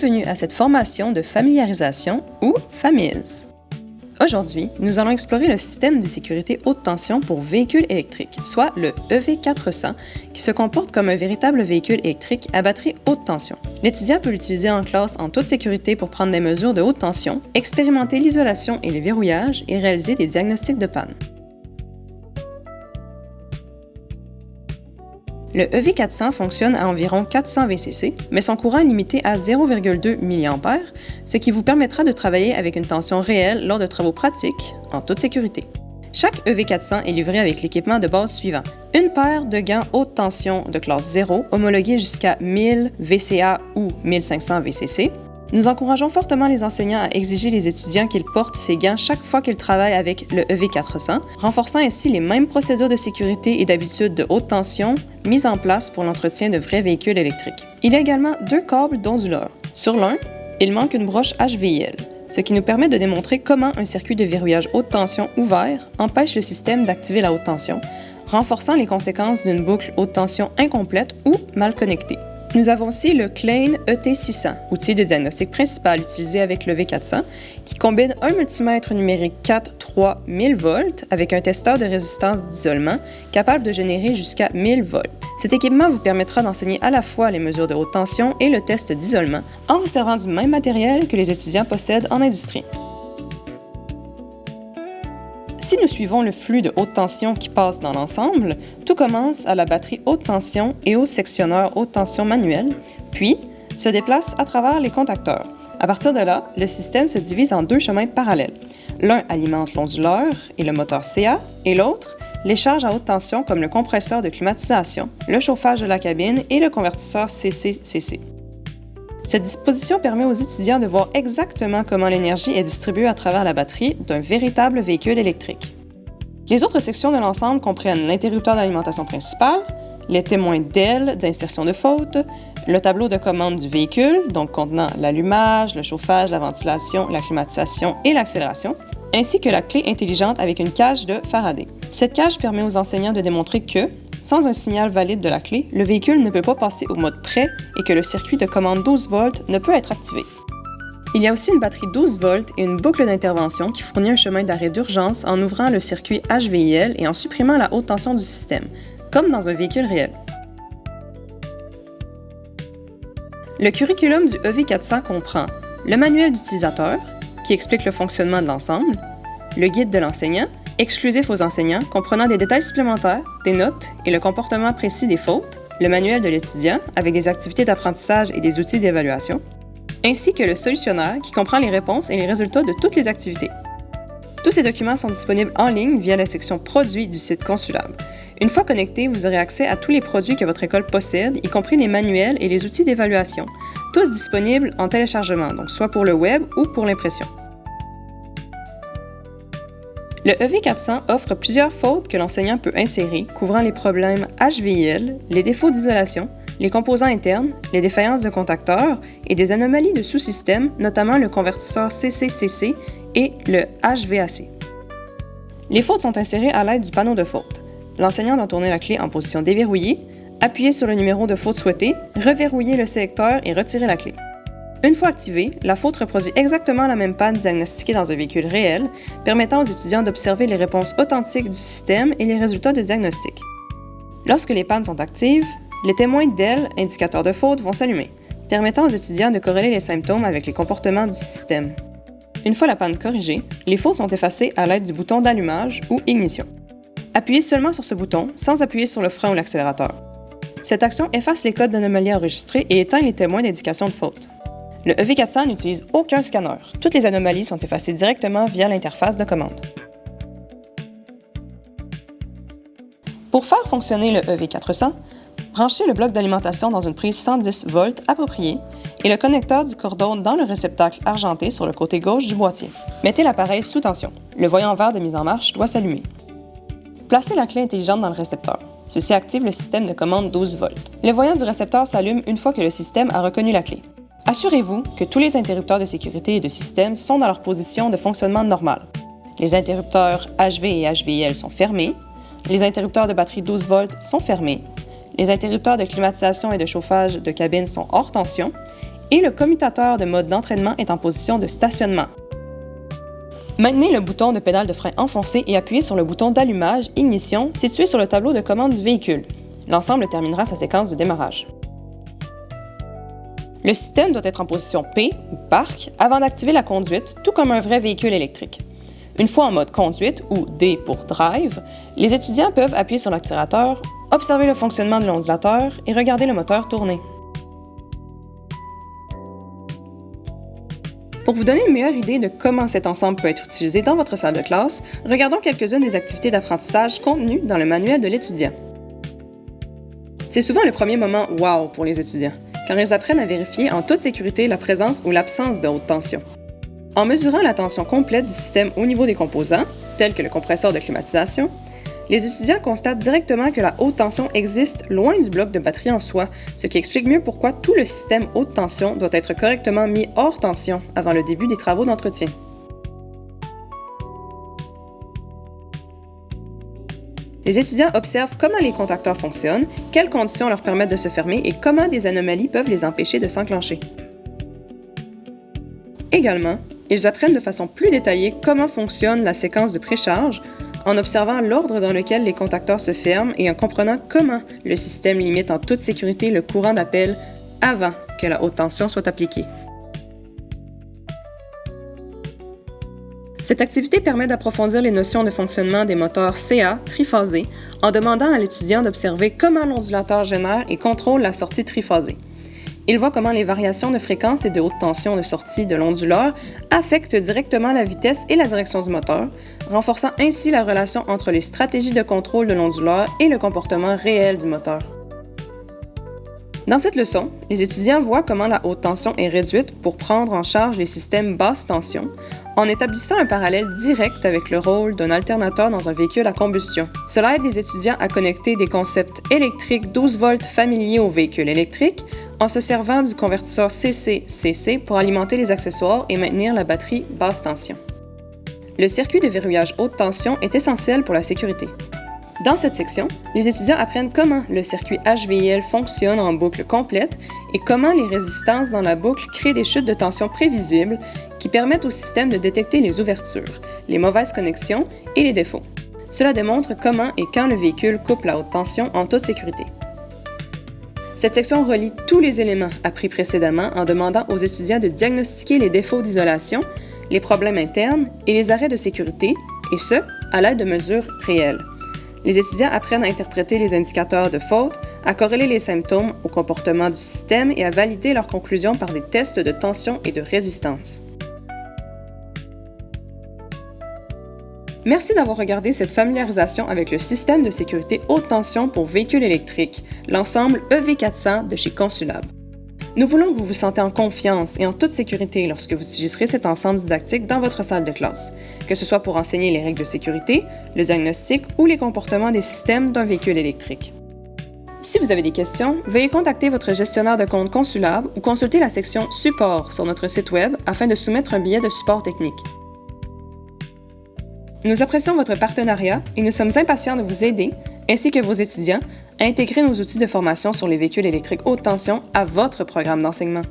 Bienvenue à cette formation de familiarisation ou FAMIS. Aujourd'hui, nous allons explorer le système de sécurité haute tension pour véhicules électriques, soit le EV400, qui se comporte comme un véritable véhicule électrique à batterie haute tension. L'étudiant peut l'utiliser en classe en toute sécurité pour prendre des mesures de haute tension, expérimenter l'isolation et le verrouillage et réaliser des diagnostics de panne. Le EV400 fonctionne à environ 400 VCC, mais son courant est limité à 0,2 mA, ce qui vous permettra de travailler avec une tension réelle lors de travaux pratiques, en toute sécurité. Chaque EV400 est livré avec l'équipement de base suivant. Une paire de gants haute tension de classe 0, homologués jusqu'à 1000 VCA ou 1500 VCC. Nous encourageons fortement les enseignants à exiger les étudiants qu'ils portent ces gants chaque fois qu'ils travaillent avec le EV400, renforçant ainsi les mêmes procédures de sécurité et d'habitude de haute tension mises en place pour l'entretien de vrais véhicules électriques. Il y a également 2 câbles d'onduleurs. Sur l'un, il manque une broche HVIL, ce qui nous permet de démontrer comment un circuit de verrouillage haute tension ouvert empêche le système d'activer la haute tension, renforçant les conséquences d'une boucle haute tension incomplète ou mal connectée. Nous avons aussi le Klein ET600, outil de diagnostic principal utilisé avec le V400, qui combine un multimètre numérique 4-3-1000 volts avec un testeur de résistance d'isolement capable de générer jusqu'à 1000 volts. Cet équipement vous permettra d'enseigner à la fois les mesures de haute tension et le test d'isolement en vous servant du même matériel que les étudiants possèdent en industrie. Si nous suivons le flux de haute tension qui passe dans l'ensemble, tout commence à la batterie haute tension et au sectionneur haute tension manuel, puis se déplace à travers les contacteurs. À partir de là, le système se divise en 2 chemins parallèles. L'un alimente l'onduleur et le moteur CA, et l'autre les charges à haute tension comme le compresseur de climatisation, le chauffage de la cabine et le convertisseur CC-CC. Cette disposition permet aux étudiants de voir exactement comment l'énergie est distribuée à travers la batterie d'un véritable véhicule électrique. Les autres sections de l'ensemble comprennent l'interrupteur d'alimentation principal, les témoins d'aile d'insertion de faute, le tableau de commande du véhicule, donc contenant l'allumage, le chauffage, la ventilation, la climatisation et l'accélération, ainsi que la clé intelligente avec une cage de Faraday. Cette cage permet aux enseignants de démontrer que, sans un signal valide de la clé, le véhicule ne peut pas passer au mode prêt et que le circuit de commande 12 volts ne peut être activé. Il y a aussi une batterie 12 volts et une boucle d'intervention qui fournit un chemin d'arrêt d'urgence en ouvrant le circuit HVIL et en supprimant la haute tension du système, comme dans un véhicule réel. Le curriculum du EV400 comprend le manuel d'utilisateur, qui explique le fonctionnement de l'ensemble, le guide de l'enseignant, exclusif aux enseignants, comprenant des détails supplémentaires, des notes et le comportement précis des fautes, le manuel de l'étudiant, avec des activités d'apprentissage et des outils d'évaluation, ainsi que le solutionnaire, qui comprend les réponses et les résultats de toutes les activités. Tous ces documents sont disponibles en ligne via la section Produits du site Consulable. Une fois connecté, vous aurez accès à tous les produits que votre école possède, y compris les manuels et les outils d'évaluation, tous disponibles en téléchargement, donc soit pour le web ou pour l'impression. Le EV400 offre plusieurs fautes que l'enseignant peut insérer, couvrant les problèmes HVIL, les défauts d'isolation, les composants internes, les défaillances de contacteurs et des anomalies de sous-système, notamment le convertisseur CC-CC et le HVAC. Les fautes sont insérées à l'aide du panneau de faute. L'enseignant doit tourner la clé en position déverrouillée, appuyer sur le numéro de faute souhaité, reverrouiller le sélecteur et retirer la clé. Une fois activée, la faute reproduit exactement la même panne diagnostiquée dans un véhicule réel, permettant aux étudiants d'observer les réponses authentiques du système et les résultats de diagnostic. Lorsque les pannes sont actives, les témoins d'aile, indicateurs de faute, vont s'allumer, permettant aux étudiants de corréler les symptômes avec les comportements du système. Une fois la panne corrigée, les fautes sont effacées à l'aide du bouton d'allumage ou ignition. Appuyez seulement sur ce bouton, sans appuyer sur le frein ou l'accélérateur. Cette action efface les codes d'anomalies enregistrés et éteint les témoins d'indication de faute. Le EV400 n'utilise aucun scanner. Toutes les anomalies sont effacées directement via l'interface de commande. Pour faire fonctionner le EV400, branchez le bloc d'alimentation dans une prise 110 volts appropriée et le connecteur du cordon dans le réceptacle argenté sur le côté gauche du boîtier. Mettez l'appareil sous tension. Le voyant vert de mise en marche doit s'allumer. Placez la clé intelligente dans le récepteur. Ceci active le système de commande 12 volts. Le voyant du récepteur s'allume une fois que le système a reconnu la clé. Assurez-vous que tous les interrupteurs de sécurité et de système sont dans leur position de fonctionnement normal. Les interrupteurs HV et HVIL sont fermés, les interrupteurs de batterie 12 volts sont fermés, les interrupteurs de climatisation et de chauffage de cabine sont hors tension et le commutateur de mode d'entraînement est en position de stationnement. Maintenez le bouton de pédale de frein enfoncé et appuyez sur le bouton d'allumage « Ignition » situé sur le tableau de commande du véhicule. L'ensemble terminera sa séquence de démarrage. Le système doit être en position P ou Parc avant d'activer la conduite, tout comme un vrai véhicule électrique. Une fois en mode conduite ou D pour Drive, les étudiants peuvent appuyer sur l'accélérateur, observer le fonctionnement de l'ondulateur et regarder le moteur tourner. Pour vous donner une meilleure idée de comment cet ensemble peut être utilisé dans votre salle de classe, regardons quelques-unes des activités d'apprentissage contenues dans le manuel de l'étudiant. C'est souvent le premier moment « wow » pour les étudiants, car ils apprennent à vérifier en toute sécurité la présence ou l'absence de haute tension. En mesurant la tension complète du système au niveau des composants, tels que le compresseur de climatisation, les étudiants constatent directement que la haute tension existe loin du bloc de batterie en soi, ce qui explique mieux pourquoi tout le système haute tension doit être correctement mis hors tension avant le début des travaux d'entretien. Les étudiants observent comment les contacteurs fonctionnent, quelles conditions leur permettent de se fermer et comment des anomalies peuvent les empêcher de s'enclencher. Également, ils apprennent de façon plus détaillée comment fonctionne la séquence de précharge, en observant l'ordre dans lequel les contacteurs se ferment et en comprenant comment le système limite en toute sécurité le courant d'appel avant que la haute tension soit appliquée. Cette activité permet d'approfondir les notions de fonctionnement des moteurs CA triphasés en demandant à l'étudiant d'observer comment l'ondulateur génère et contrôle la sortie triphasée. Il voit comment les variations de fréquence et de haute tension de sortie de l'onduleur affectent directement la vitesse et la direction du moteur, renforçant ainsi la relation entre les stratégies de contrôle de l'onduleur et le comportement réel du moteur. Dans cette leçon, les étudiants voient comment la haute tension est réduite pour prendre en charge les systèmes basse tension, en établissant un parallèle direct avec le rôle d'un alternateur dans un véhicule à combustion. Cela aide les étudiants à connecter des concepts électriques 12 volts familiers au véhicule électrique en se servant du convertisseur CC-CC pour alimenter les accessoires et maintenir la batterie basse tension. Le circuit de verrouillage haute tension est essentiel pour la sécurité. Dans cette section, les étudiants apprennent comment le circuit HVIL fonctionne en boucle complète et comment les résistances dans la boucle créent des chutes de tension prévisibles qui permettent au système de détecter les ouvertures, les mauvaises connexions et les défauts. Cela démontre comment et quand le véhicule coupe la haute tension en toute sécurité. Cette section relie tous les éléments appris précédemment en demandant aux étudiants de diagnostiquer les défauts d'isolation, les problèmes internes et les arrêts de sécurité, et ce, à l'aide de mesures réelles. Les étudiants apprennent à interpréter les indicateurs de faute, à corréler les symptômes au comportement du système et à valider leurs conclusions par des tests de tension et de résistance. Merci d'avoir regardé cette familiarisation avec le système de sécurité haute tension pour véhicules électriques, l'ensemble EV400 de chez Consulab. Nous voulons que vous vous sentez en confiance et en toute sécurité lorsque vous utiliserez cet ensemble didactique dans votre salle de classe, que ce soit pour enseigner les règles de sécurité, le diagnostic ou les comportements des systèmes d'un véhicule électrique. Si vous avez des questions, veuillez contacter votre gestionnaire de compte Consulab ou consulter la section « Support » sur notre site Web afin de soumettre un billet de support technique. Nous apprécions votre partenariat et nous sommes impatients de vous aider, ainsi que vos étudiants, à intégrer nos outils de formation sur les véhicules électriques haute tension à votre programme d'enseignement.